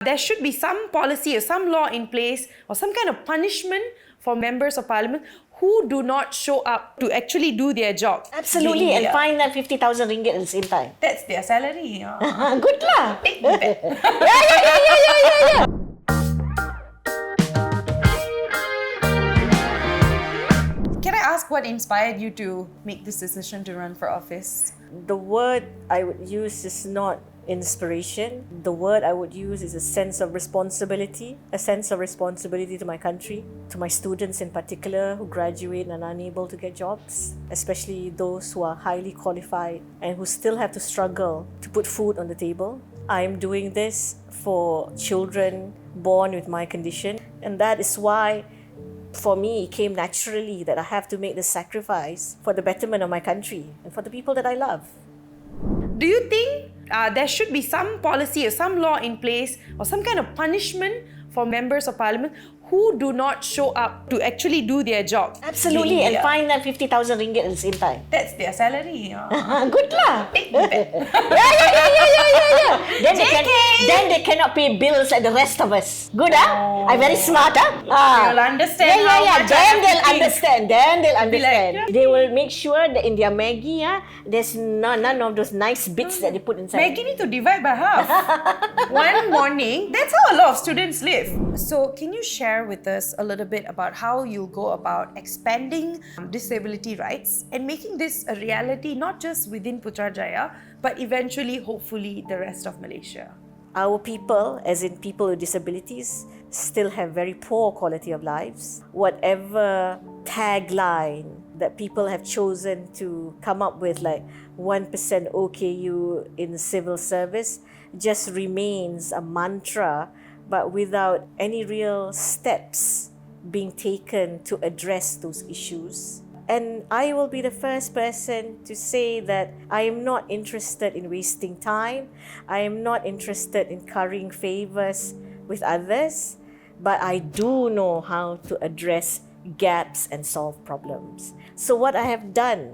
There should be some policy or some law in place or some kind of punishment for members of parliament who do not show up to actually do their job. Absolutely, and fine them 50,000 ringgit at the same time. That's their salary. Good lah. Take me back. Yeah. Can I ask what inspired you to make this decision to run for office? The word I would use is not inspiration. The word I would use is a sense of responsibility to my country, to my students in particular who graduate and are unable to get jobs, especially those who are highly qualified and who still have to struggle to put food on the table. I'm doing this for children born with my condition, and that is why for me it came naturally that I have to make this sacrifice for the betterment of my country and for the people that I love. Do you think there should be some policy or some law in place or some kind of punishment for members of parliament who do not show up to actually do their job? Absolutely, and fine them 50,000 ringgit at the same time. That's their salary. Good lah. Take me back. Yeah. Then they cannot pay bills like the rest of us. Good I'm very smart They'll understand how much Then I they'll have to understand. like, They will make sure that in their Maggie there's none of those nice bits that they put inside. Maggie need to divide by half. One morning, that's how a lot of students live. So can you share with us a little bit about how you'll go about expanding disability rights and making this a reality not just within Putrajaya but eventually, hopefully, the rest of Malaysia? Our people, as in people with disabilities, still have very poor quality of lives. Whatever tagline that people have chosen to come up with, like 1% OKU in civil service, just remains a mantra, but without any real steps being taken to address those issues. And I will be the first person to say that I am not interested in wasting time. I am not interested in currying favors with others, but I do know how to address gaps and solve problems. So what I have done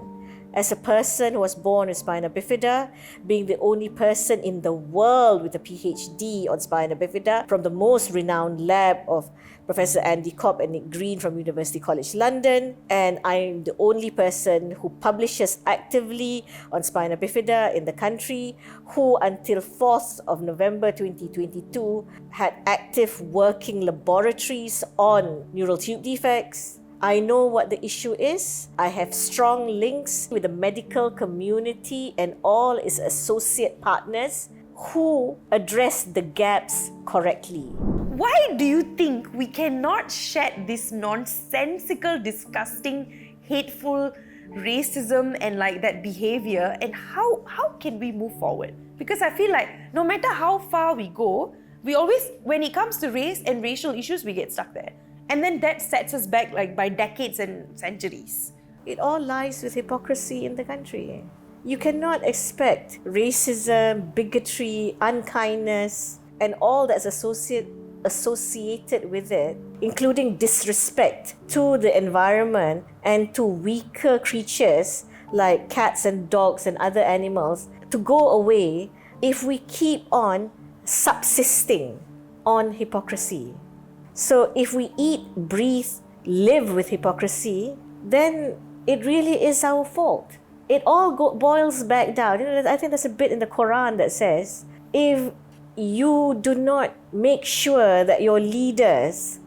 as a person who was born with spina bifida, being the only person in the world with a PhD on spina bifida from the most renowned lab of Professor Andy Cobb and Nick Green from University College London, and I'm the only person who publishes actively on spina bifida in the country, who until 4th of November 2022 had active working laboratories on neural tube defects. I know what the issue is. I have strong links with the medical community and all its associate partners who address the gaps correctly. Why do you think we cannot shed this nonsensical, disgusting, hateful racism and like that behavior, and how can we move forward? Because I feel like no matter how far we go, we always, when it comes to race and racial issues, we get stuck there. And then that sets us back like by decades and centuries. It all lies with hypocrisy in the country. You cannot expect racism, bigotry, unkindness, and all that's associated with it, including disrespect to the environment and to weaker creatures like cats and dogs and other animals, to go away if we keep on subsisting on hypocrisy. So if we eat, breathe, live with hypocrisy, then it really is our fault. It all boils back down. I think there's a bit in the Quran that says, if you do not make sure that your leaders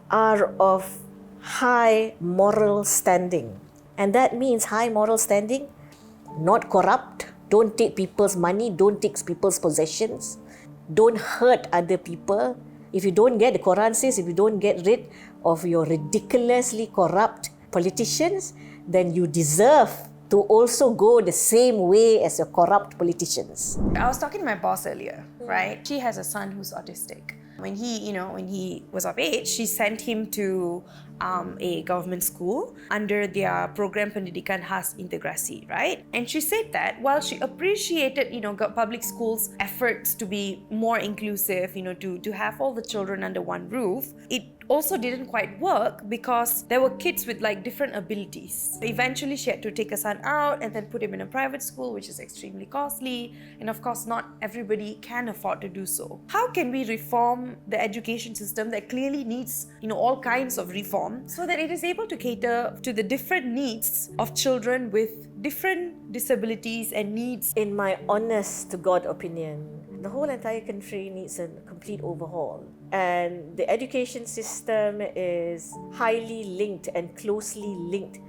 are of high moral standing, and that means high moral standing, not corrupt, don't take people's money, don't take people's possessions, don't hurt other people. If you don't get, the Quran says, if you don't get rid of your ridiculously corrupt politicians, then you deserve to also go the same way as your corrupt politicians. I was talking to my boss earlier, right? She has a son who's autistic. When he was of age, she sent him to a government school under their program Pendidikan Khas Integrasi, right? And she said that while she appreciated, public schools' efforts to be more inclusive, to have all the children under one roof, it also didn't quite work because there were kids with different abilities. Eventually, she had to take her son out and then put him in a private school, which is extremely costly. And of course, not everybody can afford to do so. How can we reform the education system that clearly needs, all kinds of reform so that it is able to cater to the different needs of children with different disabilities and needs? In my honest to God opinion, the whole entire country needs a complete overhaul. And the education system is highly linked and closely linked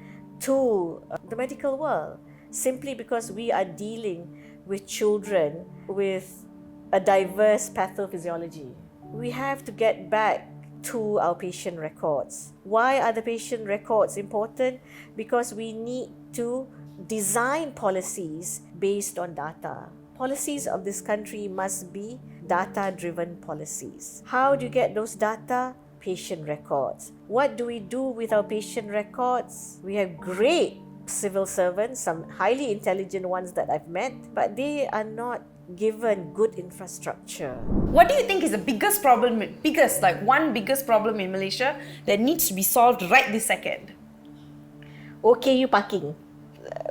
to the medical world, simply because we are dealing with children with a diverse pathophysiology. We have to get back to our patient records. Why are the patient records important? Because we need to design policies based on data. Policies of this country must be data-driven policies. How do you get those data? Patient records. What do we do with our patient records? We have great civil servants, some highly intelligent ones that I've met, but they are not given good infrastructure. What do you think is the biggest problem in Malaysia that needs to be solved right this second? OKU parking.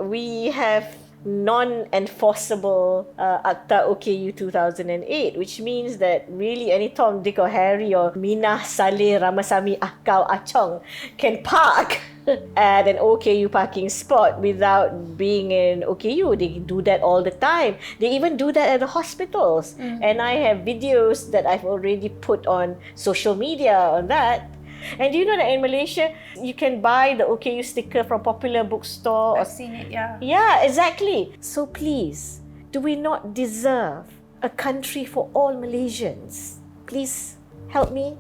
We have non-enforceable Akta OKU 2008, which means that really any Tom, Dick or Harry or Minah, Saleh, Ramasamy, Akau, Achong can park at an OKU parking spot without being in OKU. They do that all the time. They even do that at the hospitals. And I have videos that I've already put on social media on that. And do you know that in Malaysia, you can buy the OKU sticker from Popular Bookstore? I've seen it, yeah. Yeah, exactly. So please, do we not deserve a country for all Malaysians? Please help me.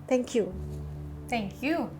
Thank you. Thank you.